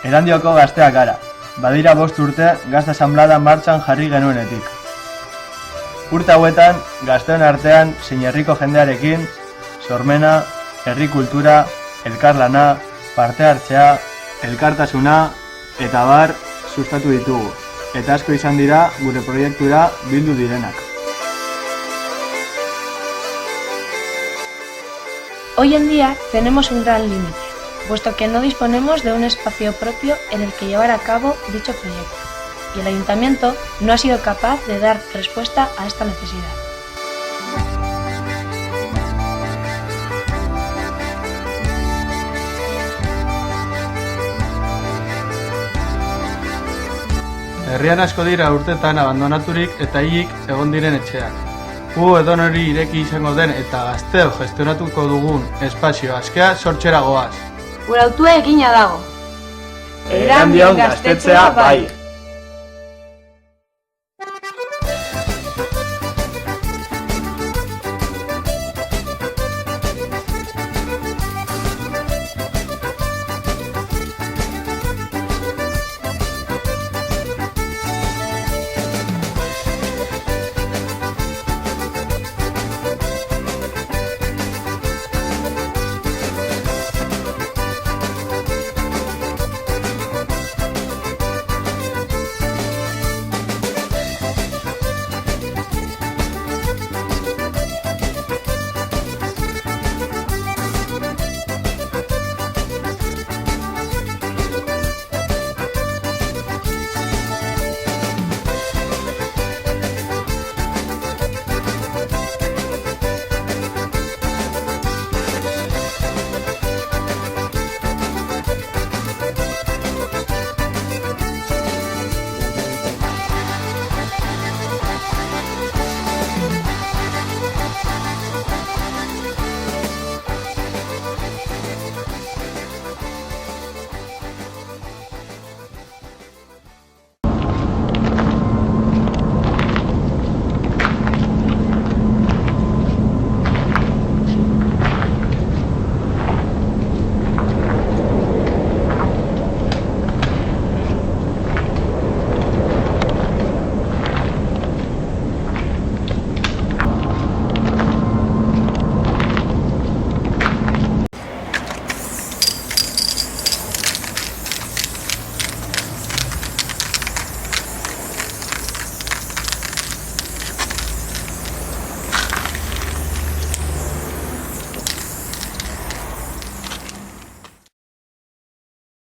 Erandioko gazteak gara. Badira 5 urte gazte asanblada martxan jarri genuenetik. Urte hauetan, gazteon artean zein herriko jendearekin, sormena, herri kultura, elkarlana, parte hartzea, elkartasuna eta bar sustatu ditugu. Eta asko izan dira gure proiektura bildu direnak. Hoy en día tenemos un gran límite, puesto que no disponemos de un espacio propio en el que llevar a cabo dicho proyecto, y el Ayuntamiento no ha sido capaz de dar respuesta a esta necesidad. Herrian asko dira urtetan abandonaturik eta hilik egon diren etxeak. Gu edonori ireki izango den eta gazteo gestionatuko dugun espazio askea sortzera goaz. Gure autua egina dago. Erandion gaztetzea bai.